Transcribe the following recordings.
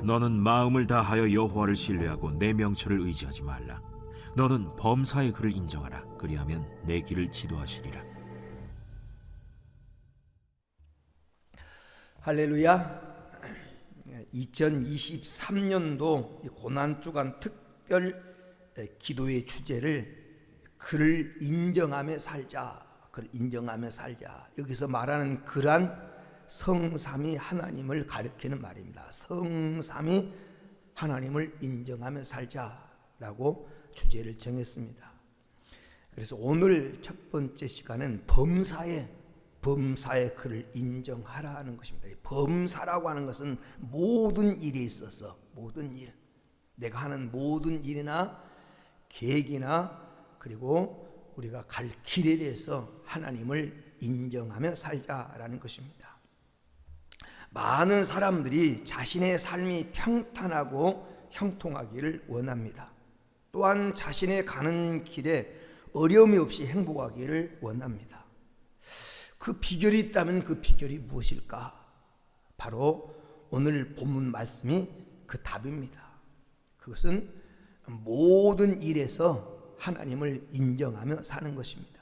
너는 마음을 다하여 여호와를 신뢰하고 내 명철을 의지하지 말라. 너는 범사의 그를 인정하라. 그리하면 내 길을 지도하시리라. 할렐루야. 2023년도 고난주간 특별 기도의 주제를 그를 인정하며 살자, 그를 인정하며 살자. 여기서 말하는 그란 성삼위 하나님을 가리키는 말입니다. 성삼위 하나님을 인정하며 살자라고 주제를 정했습니다. 그래서 오늘 첫 번째 시간은 범사에 그를 인정하라 하는 것입니다. 범사라고 하는 것은 모든 일에 있어서, 모든 일, 내가 하는 모든 일이나 계획이나 그리고 우리가 갈 길에 대해서 하나님을 인정하며 살자라는 것입니다. 많은 사람들이 자신의 삶이 평탄하고 형통하기를 원합니다. 또한 자신의 가는 길에 어려움이 없이 행복하기를 원합니다. 그 비결이 있다면 그 비결이 무엇일까? 바로 오늘 본문 말씀이 그 답입니다. 그것은 모든 일에서 하나님을 인정하며 사는 것입니다.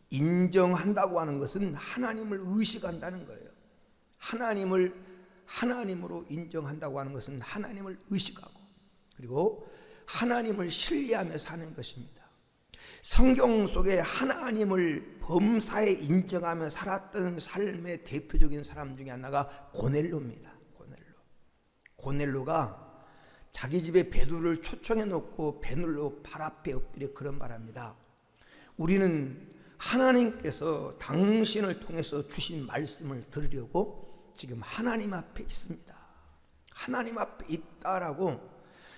인정한다고 하는 것은 하나님을 의식한다는 거예요. 하나님으로 인정한다고 하는 것은 하나님을 의식하고 그리고 하나님을 신뢰하며 사는 것입니다. 성경 속에 하나님을 범사에 인정하며 살았던 삶의 대표적인 사람 중에 하나가 고넬료입니다. 고넬료가 자기 집에 베드로를 초청해 놓고 베드로 발 앞에 엎드려 그런 말합니다. 우리는 하나님께서 당신을 통해서 주신 말씀을 들으려고 지금 하나님 앞에 있습니다. 하나님 앞에 있다라고,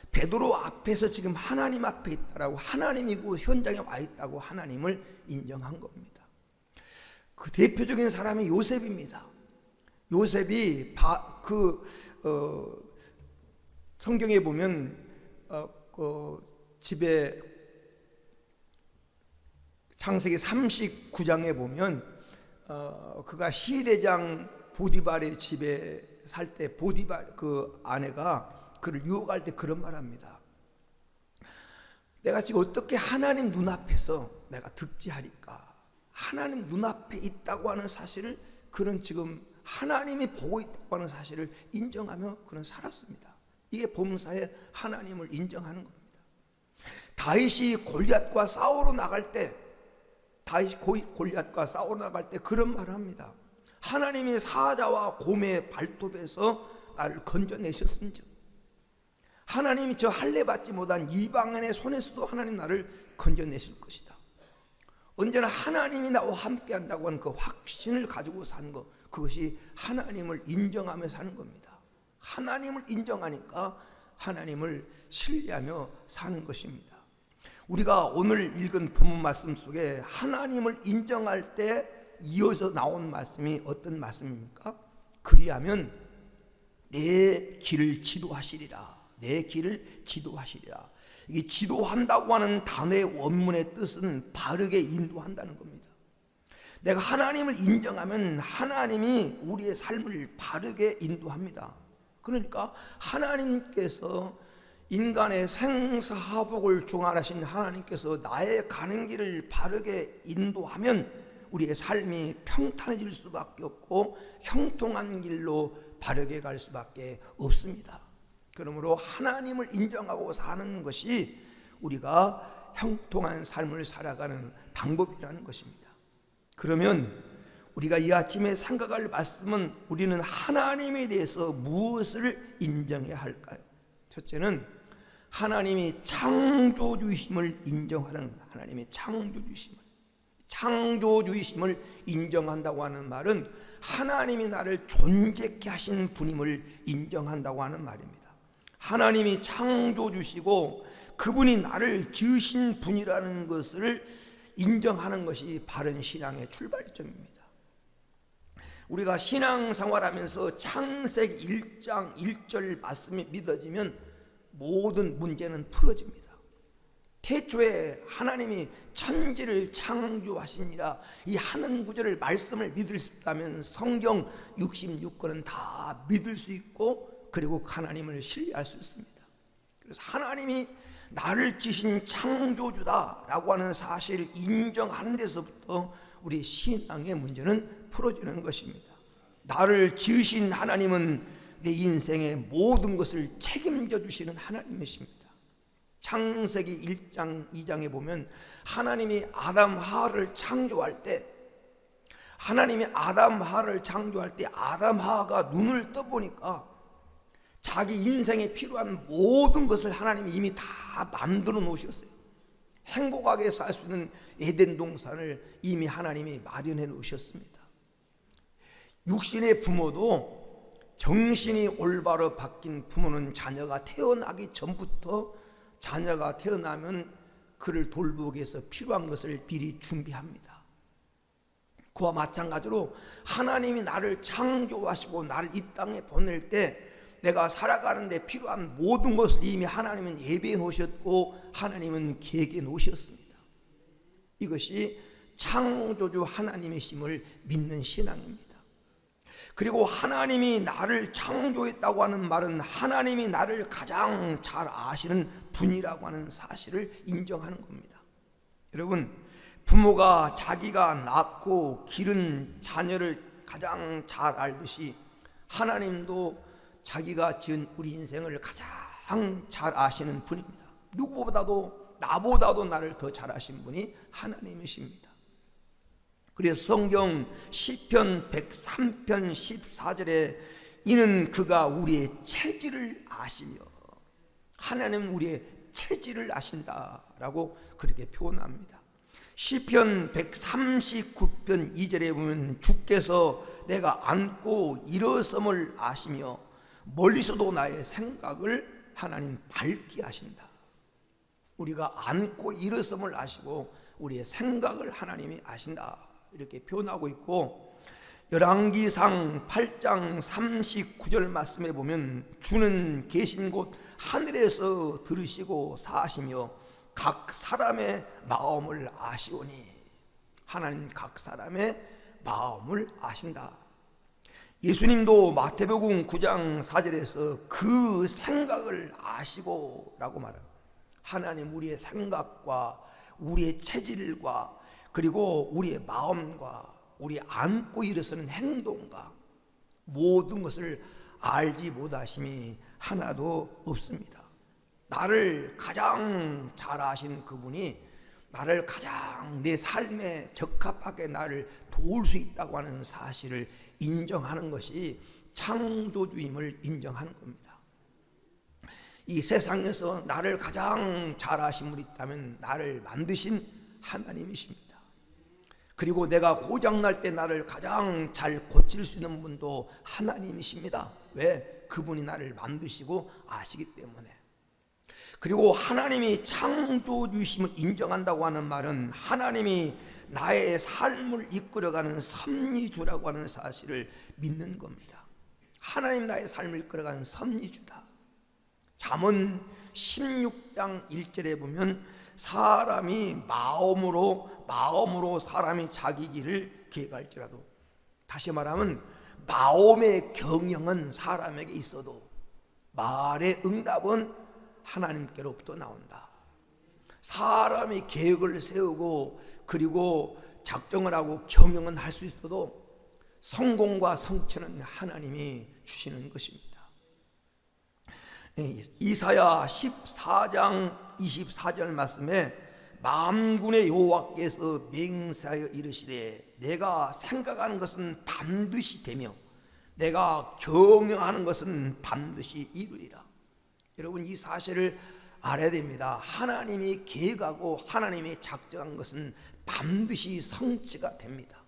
베드로 앞에서 지금 하나님 앞에 있다라고, 하나님이고 현장에 와 있다고 하나님을 인정한 겁니다. 그 대표적인 사람이 요셉입니다. 요셉이 성경에 보면 집에 창세기 39장에 보면 그가 시대장 보디발의 집에 살 때 보디발 그 아내가 그를 유혹할 때 그런 말합니다. 내가 지금 어떻게 하나님 눈앞에서 내가 득지하리까? 하나님 눈앞에 있다고 하는 사실을 그는 지금 하나님이 보고 있다고 하는 사실을 인정하며 그는 살았습니다. 이게 범사에 하나님을 인정하는 겁니다. 다윗이 골리앗과 싸우러 나갈 때 그런 말을 합니다. 하나님이 사자와 곰의 발톱에서 나를 건져내셨은즉, 하나님이 저 할례 받지 못한 이방인의 손에서도 하나님 나를 건져내실 것이다. 언제나 하나님이 나와 함께 한다고 하는 그 확신을 가지고 사는 것, 그것이 하나님을 인정하며 사는 겁니다. 하나님을 인정하니까 하나님을 신뢰하며 사는 것입니다. 우리가 오늘 읽은 본문 말씀 속에 하나님을 인정할 때 이어서 나온 말씀이 어떤 말씀입니까? 그리하면 내 길을 지도하시리라. 내 길을 지도하시리라. 이게 지도한다고 하는 단어의 원문의 뜻은 바르게 인도한다는 겁니다. 내가 하나님을 인정하면 하나님이 우리의 삶을 바르게 인도합니다. 그러니까 하나님께서 인간의 생사화복을 주관하신 하나님께서 나의 가는 길을 바르게 인도하면 우리의 삶이 평탄해질 수밖에 없고 형통한 길로 바르게 갈 수밖에 없습니다. 그러므로 하나님을 인정하고 사는 것이 우리가 형통한 삶을 살아가는 방법이라는 것입니다. 그러면 우리가 이 아침에 생각할 말씀은, 우리는 하나님에 대해서 무엇을 인정해야 할까요? 첫째는 하나님이 창조주이심을 인정하는 겁니다. 하나님의 창조주이심을 인정한다고 하는 말은 하나님이 나를 존재케 하신 분임을 인정한다고 하는 말입니다. 하나님이 창조주시고 그분이 나를 지으신 분이라는 것을 인정하는 것이 바른 신앙의 출발점입니다. 우리가 신앙생활하면서 창세기 1장 1절 말씀이 믿어지면 모든 문제는 풀어집니다. 태초에 하나님이 천지를 창조하시니라, 이 하는 구절을 말씀을 믿을 수 있다면 성경 66권은 다 믿을 수 있고 그리고 하나님을 신뢰할 수 있습니다. 그래서 하나님이 나를 지신 창조주다라고 하는 사실을 인정하는 데서부터 우리 신앙의 문제는 풀어지는 것입니다. 나를 지으신 하나님은 내 인생의 모든 것을 책임져 주시는 하나님이십니다. 창세기 1장 2장에 보면 하나님이 아담 하와를 창조할 때 아담 하와가 눈을 떠보니까 자기 인생에 필요한 모든 것을 하나님이 이미 다 만들어 놓으셨어요. 행복하게 살 수 있는 에덴 동산을 이미 하나님이 마련해 놓으셨습니다. 육신의 부모도 정신이 올바로 바뀐 부모는 자녀가 태어나기 전부터 자녀가 태어나면 그를 돌보기 위해서 필요한 것을 미리 준비합니다. 그와 마찬가지로 하나님이 나를 창조하시고 나를 이 땅에 보낼 때 내가 살아가는 데 필요한 모든 것을 이미 하나님은 예비해 놓으셨고 하나님은 계획해 놓으셨습니다. 이것이 창조주 하나님이심을 믿는 신앙입니다. 그리고 하나님이 나를 창조했다고 하는 말은 하나님이 나를 가장 잘 아시는 분이라고 하는 사실을 인정하는 겁니다. 여러분, 부모가 자기가 낳고 기른 자녀를 가장 잘 알듯이 하나님도 자기가 지은 우리 인생을 가장 잘 아시는 분입니다. 누구보다도 나보다도 나를 더 잘 아신 분이 하나님이십니다. 그래서 성경 시편 103편 14절에 이는 그가 우리의 체질을 아시며, 하나님은 우리의 체질을 아신다라고 그렇게 표현합니다. 시편 139편 2절에 보면 주께서 내가 앉고 일어섬을 아시며 멀리서도 나의 생각을 하나님 밝게 하신다. 우리가 앉고 일어섬을 아시고 우리의 생각을 하나님이 아신다, 이렇게 표현하고 있고, 열왕기상 8장 39절 말씀에 보면 주는 계신 곳 하늘에서 들으시고 사시며 각 사람의 마음을 아시오니, 하나님 각 사람의 마음을 아신다. 예수님도 마태복음 9장 4절에서 그 생각을 아시고 라고 말합니다. 하나님 우리의 생각과 우리의 체질과 그리고 우리의 마음과 우리 안고 일어서는 행동과 모든 것을 알지 못하심이 하나도 없습니다. 나를 가장 잘 아시는 그분이 나를 가장 내 삶에 적합하게 나를 도울 수 있다고 하는 사실을 인정하는 것이 창조주임을 인정하는 겁니다. 이 세상에서 나를 가장 잘 아신 분이 있다면 나를 만드신 하나님이십니다. 그리고 내가 고장날 때 나를 가장 잘 고칠 수 있는 분도 하나님이십니다. 왜? 그분이 나를 만드시고 아시기 때문에. 그리고 하나님이 창조주심을 인정한다고 하는 말은 하나님이 나의 삶을 이끌어가는 섭리주라고 하는 사실을 믿는 겁니다. 하나님 나의 삶을 이끌어가는 섭리주다. 잠언 16장 1절에 보면 사람이 마음으로 사람이 자기 길을 계획할지라도, 다시 말하면 마음의 경영은 사람에게 있어도 말의 응답은 하나님께로부터 나온다. 사람이 계획을 세우고 그리고 작정을 하고 경영은 할 수 있어도 성공과 성취는 하나님이 주시는 것입니다. 이사야 14장 24절 말씀에 만군의 여호와께서 맹세하여 이르시되 내가 생각하는 것은 반드시 되며 내가 경영하는 것은 반드시 이루리라. 여러분, 이 사실을 알아야 됩니다. 하나님이 계획하고 하나님이 작정한 것은 반드시 성취가 됩니다.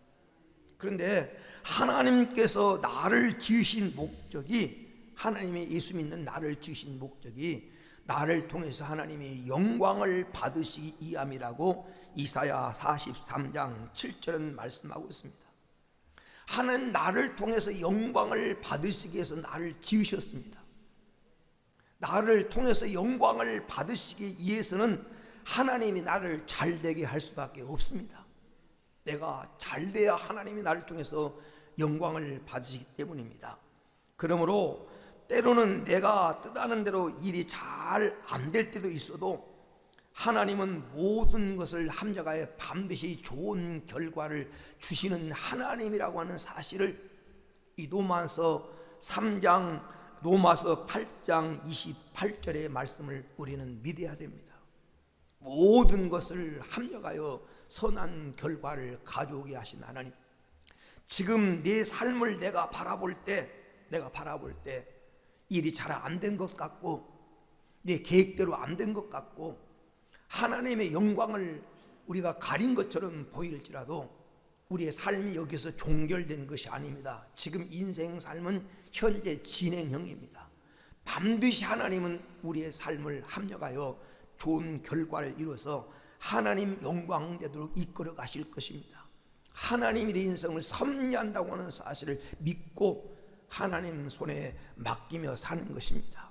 그런데 하나님께서 나를 지으신 목적이, 하나님이 예수 믿는 나를 지으신 목적이 나를 통해서 하나님이 영광을 받으시기 위함이라고 이사야 43장 7절은 말씀하고 있습니다. 하나님 나를 통해서 영광을 받으시기 위해서 나를 지으셨습니다. 나를 통해서 영광을 받으시기 위해서는 하나님이 나를 잘되게 할 수밖에 없습니다. 내가 잘돼야 하나님이 나를 통해서 영광을 받으시기 때문입니다. 그러므로 때로는 내가 뜻하는 대로 일이 잘 안 될 때도 있어도 하나님은 모든 것을 합력하여 반드시 좋은 결과를 주시는 하나님이라고 하는 사실을 이 로마서 3장 로마서 8장 28절의 말씀을 우리는 믿어야 됩니다. 모든 것을 합력하여 선한 결과를 가져오게 하신 하나님, 지금 내 삶을 내가 바라볼 때 일이 잘 안 된 것 같고 내 계획대로 안 된 것 같고 하나님의 영광을 우리가 가린 것처럼 보일지라도 우리의 삶이 여기서 종결된 것이 아닙니다. 지금 인생 삶은 현재 진행형입니다. 반드시 하나님은 우리의 삶을 합력하여 좋은 결과를 이루어서 하나님 영광되도록 이끌어 가실 것입니다. 하나님이 내 인생을 섭리한다고 하는 사실을 믿고 하나님 손에 맡기며 사는 것입니다.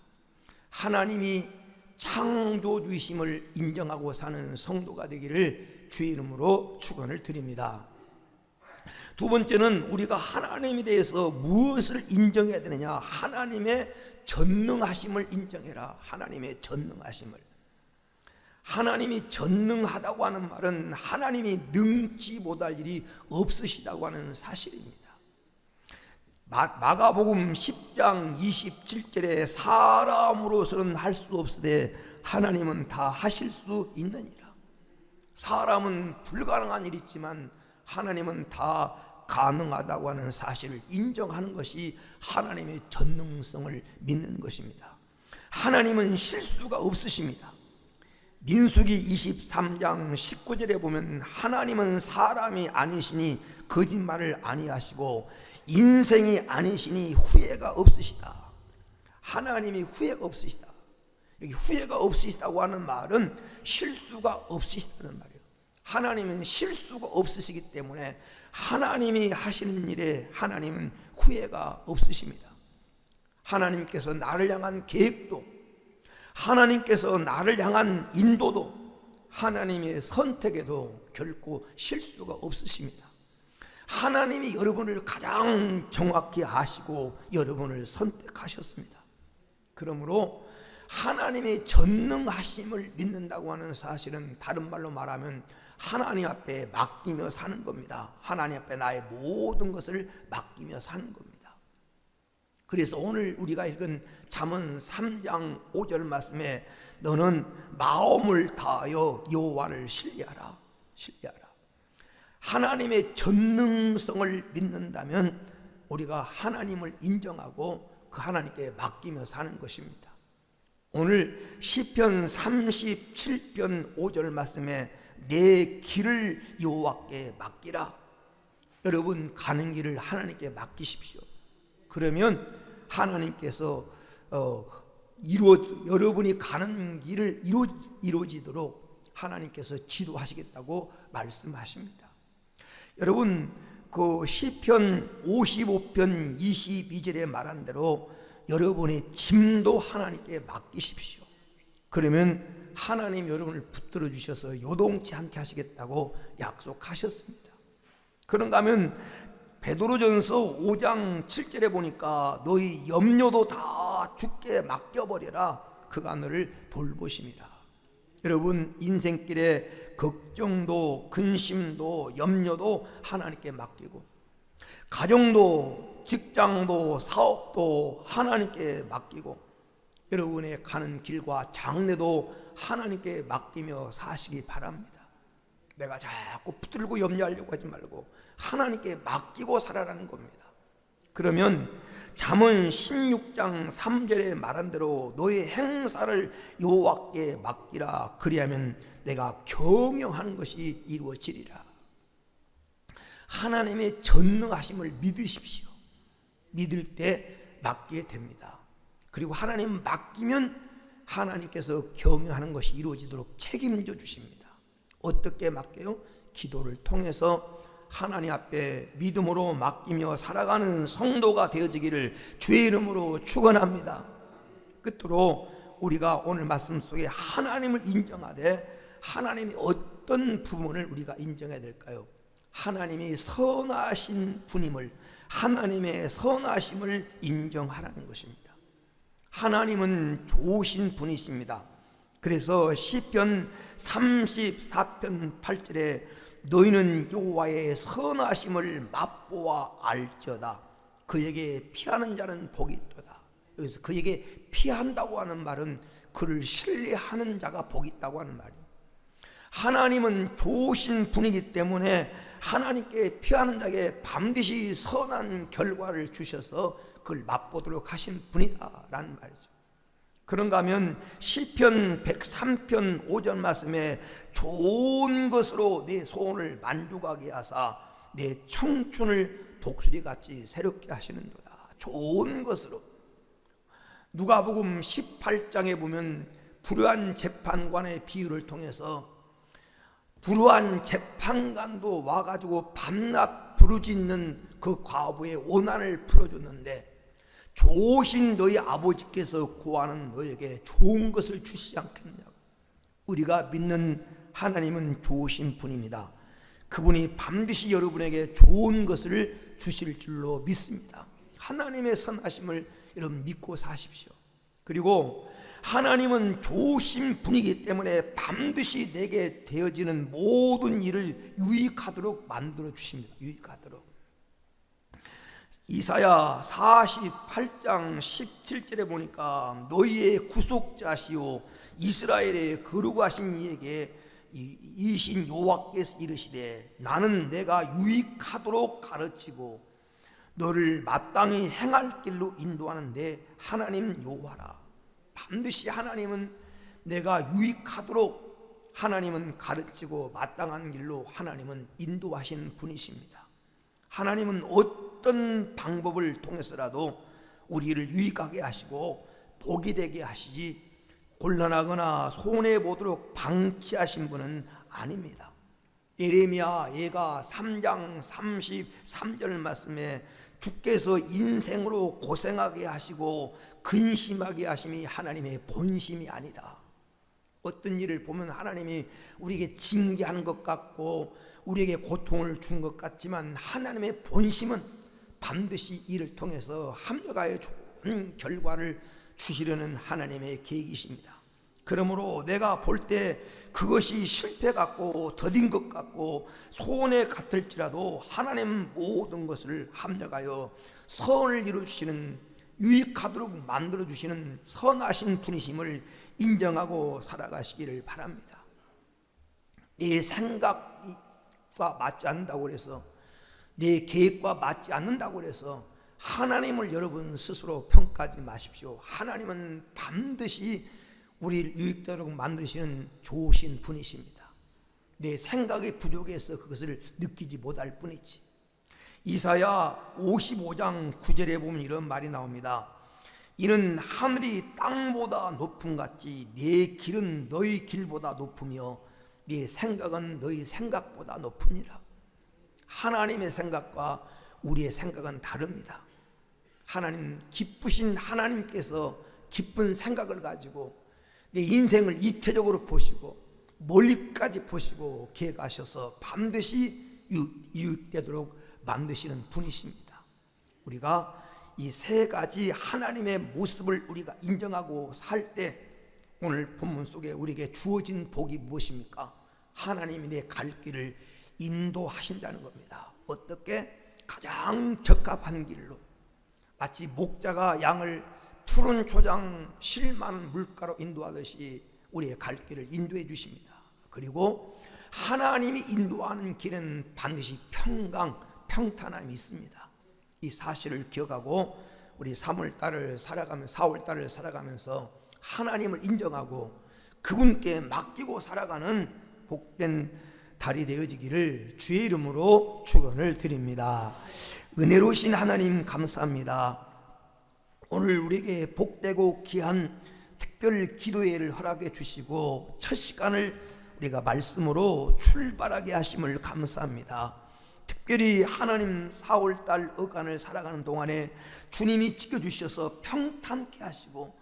하나님이 창조주이심을 인정하고 사는 성도가 되기를 주의 이름으로 축원을 드립니다. 두 번째는 우리가 하나님에 대해서 무엇을 인정해야 되느냐? 하나님의 전능하심을 인정해라. 하나님의 전능하심을. 하나님이 전능하다고 하는 말은 하나님이 능지 못할 일이 없으시다고 하는 사실입니다. 마가복음 10장 27절에 사람으로서는 할 수 없으되 하나님은 다 하실 수 있느니라. 사람은 불가능한 일이 있지만 하나님은 다 가능하다고 하는 사실을 인정하는 것이 하나님의 전능성을 믿는 것입니다. 하나님은 실수가 없으십니다. 민수기 23장 19절에 보면 하나님은 사람이 아니시니 거짓말을 아니하시고 인생이 아니시니 후회가 없으시다. 하나님이 후회가 없으시다. 여기 후회가 없으시다고 하는 말은 실수가 없으시다는 말이에요. 하나님은 실수가 없으시기 때문에 하나님이 하시는 일에 하나님은 후회가 없으십니다. 하나님께서 나를 향한 계획도, 하나님께서 나를 향한 인도도, 하나님의 선택에도 결코 실수가 없으십니다. 하나님이 여러분을 가장 정확히 아시고 여러분을 선택하셨습니다. 그러므로 하나님의 전능하심을 믿는다고 하는 사실은 다른 말로 말하면 하나님 앞에 맡기며 사는 겁니다. 하나님 앞에 나의 모든 것을 맡기며 사는 겁니다. 그래서 오늘 우리가 읽은 잠언 3장 5절 말씀에 너는 마음을 다하여 여호와를 신뢰하라. 하나님의 전능성을 믿는다면 우리가 하나님을 인정하고 그 하나님께 맡기며 사는 것입니다. 오늘 시편 37편 5절 말씀에 내 길을 여호와께 맡기라. 여러분 가는 길을 하나님께 맡기십시오. 그러면 하나님께서 여러분이 가는 길을 이루어지도록 하나님께서 지도하시겠다고 말씀하십니다. 여러분 그 시편 55편 22절에 말한 대로 여러분의 짐도 하나님께 맡기십시오. 그러면 하나님 여러분을 붙들어 주셔서 요동치 않게 하시겠다고 약속하셨습니다. 그런가 하면 베드로전서 5장 7절에 보니까 너희 염려도 다 주께 맡겨버려라. 그가 너를 돌보심이라. 여러분 인생길에 걱정도 근심도 염려도 하나님께 맡기고 가정도 직장도 사업도 하나님께 맡기고 여러분의 가는 길과 장래도 하나님께 맡기며 사시기 바랍니다. 내가 자꾸 붙들고 염려하려고 하지 말고 하나님께 맡기고 살아라는 겁니다. 그러면 잠언 16장 3절에 말한 대로 너의 행사를 여호와께 맡기라. 그리하면 내가 경영하는 것이 이루어지리라. 하나님의 전능하심을 믿으십시오. 믿을 때 맡기게 됩니다. 그리고 하나님 맡기면 하나님께서 경영하는 것이 이루어지도록 책임져 주십니다. 어떻게 맡겨요? 기도를 통해서 하나님 앞에 믿음으로 맡기며 살아가는 성도가 되어지기를 주의 이름으로 축원합니다. 끝으로 우리가 오늘 말씀 속에 하나님을 인정하되 하나님이 어떤 부분을 우리가 인정해야 될까요? 하나님이 선하신 분임을, 하나님의 선하심을 인정하라는 것입니다. 하나님은 좋으신 분이십니다. 그래서 시편 34편 8절에 너희는 여호와의 선하심을 맛보아 알지어다. 그에게 피하는 자는 복이 있도다. 여기서 그에게 피한다고 하는 말은 그를 신뢰하는 자가 복이 있다고 하는 말이에요. 하나님은 좋으신 분이기 때문에 하나님께 피하는 자에게 반드시 선한 결과를 주셔서 그걸 맛보도록 하신 분이다라는 말이죠. 그런가 하면 시편 103편 5절 말씀에 좋은 것으로 내 소원을 만족하게 하사 내 청춘을 독수리같이 새롭게 하시는도다. 좋은 것으로. 누가복음 18장에 보면 불의한 재판관의 비유를 통해서 불의한 재판관도 와가지고 밤낮 부르짖는 그 과부의 원한을 풀어줬는데 좋으신 너희 아버지께서 구하는 너에게 좋은 것을 주시지 않겠느냐고. 우리가 믿는 하나님은 좋으신 분입니다. 그분이 반드시 여러분에게 좋은 것을 주실 줄로 믿습니다. 하나님의 선하심을 여러분 믿고 사십시오. 그리고 하나님은 좋으신 분이기 때문에 반드시 내게 되어지는 모든 일을 유익하도록 만들어 주십니다. 유익하도록. 이사야 48장 17절에 보니까 너희의 구속자시오 이스라엘의 거룩하신 이에게 이신 여호와께서 이르시되 나는 내가 유익하도록 가르치고 너를 마땅히 행할 길로 인도하는데 하나님 여호와라. 반드시 하나님은 내가 유익하도록 하나님은 가르치고 마땅한 길로 하나님은 인도하시는 분이십니다. 하나님은 어떤 방법을 통해서라도 우리를 유익하게 하시고 복이 되게 하시지 곤란하거나 손해보도록 방치하신 분은 아닙니다. 예레미야 예가 3장 33절 말씀에 주께서 인생으로 고생하게 하시고 근심하게 하심이 하나님의 본심이 아니다. 어떤 일을 보면 하나님이 우리에게 징계하는 것 같고 우리에게 고통을 준 것 같지만 하나님의 본심은 반드시 이를 통해서 합력하여 좋은 결과를 주시려는 하나님의 계획이십니다. 그러므로 내가 볼 때 그것이 실패 같고 더딘 것 같고 손해 같을지라도 하나님 모든 것을 합력하여 선을 이루시는 유익하도록 만들어주시는 선하신 분이심을 인정하고 살아가시기를 바랍니다. 내 생각과 맞지 않는다고 해서 내 계획과 맞지 않는다고 해서 하나님을 여러분 스스로 평가하지 마십시오. 하나님은 반드시 우리를 유익되도록 만드시는 좋으신 분이십니다. 내 생각이 부족해서 그것을 느끼지 못할 뿐이지. 이사야 55장 9절에 보면 이런 말이 나옵니다. 이는 하늘이 땅보다 높음 같이 네 길은 너희 길보다 높으며 네 생각은 너희 생각보다 높으니라. 하나님의 생각과 우리의 생각은 다릅니다. 하나님, 기쁘신 하나님께서 기쁜 생각을 가지고 내 인생을 이태적으로 보시고 멀리까지 보시고 계획하셔서 반드시 유익되도록 만드시는 분이십니다. 우리가 이 세 가지 하나님의 모습을 우리가 인정하고 살 때 오늘 본문 속에 우리에게 주어진 복이 무엇입니까? 하나님이 내 갈 길을 인도하신다는 겁니다. 어떻게? 가장 적합한 길로. 마치 목자가 양을 푸른 초장 실만 물가로 인도하듯이 우리의 갈 길을 인도해 주십니다. 그리고 하나님이 인도하는 길은 반드시 평강, 평탄함이 있습니다. 이 사실을 기억하고 우리 3월달을 살아가면서 4월달을 살아가면서 하나님을 인정하고 그분께 맡기고 살아가는 복된 달이 되어지기를 주의 이름으로 축원을 드립니다. 은혜로우신 하나님 감사합니다. 오늘 우리에게 복되고 귀한 특별 기도회를 허락해 주시고 첫 시간을 우리가 말씀으로 출발하게 하심을 감사합니다. 특별히 하나님 4월달 어간을 살아가는 동안에 주님이 지켜주셔서 평탄케 하시고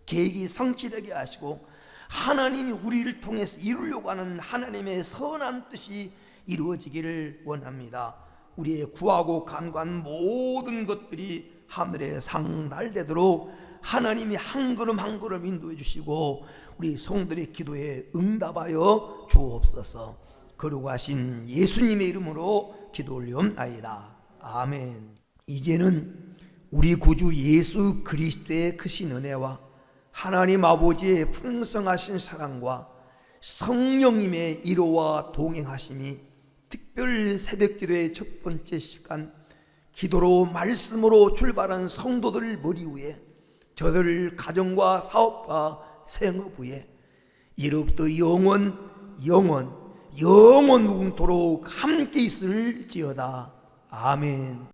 계획이 성취되게 하시고 하나님이 우리를 통해서 이루려고 하는 하나님의 선한 뜻이 이루어지기를 원합니다. 우리의 구하고 간구한 모든 것들이 하늘에 상달되도록 하나님이 한 걸음 한 걸음 인도해 주시고 우리 성도들의 기도에 응답하여 주옵소서. 거룩하신 예수님의 이름으로 기도 올리옵나이다. 아멘. 이제는 우리 구주 예수 그리스도의 크신 은혜와 하나님 아버지의 풍성하신 사랑과 성령님의 위로와 동행하심이 특별 새벽기도의 첫 번째 시간 기도로 말씀으로 출발한 성도들 머리 위에 저들 가정과 사업과 생업 위에 이로부터 영원 무궁토록 함께 있을지어다. 아멘.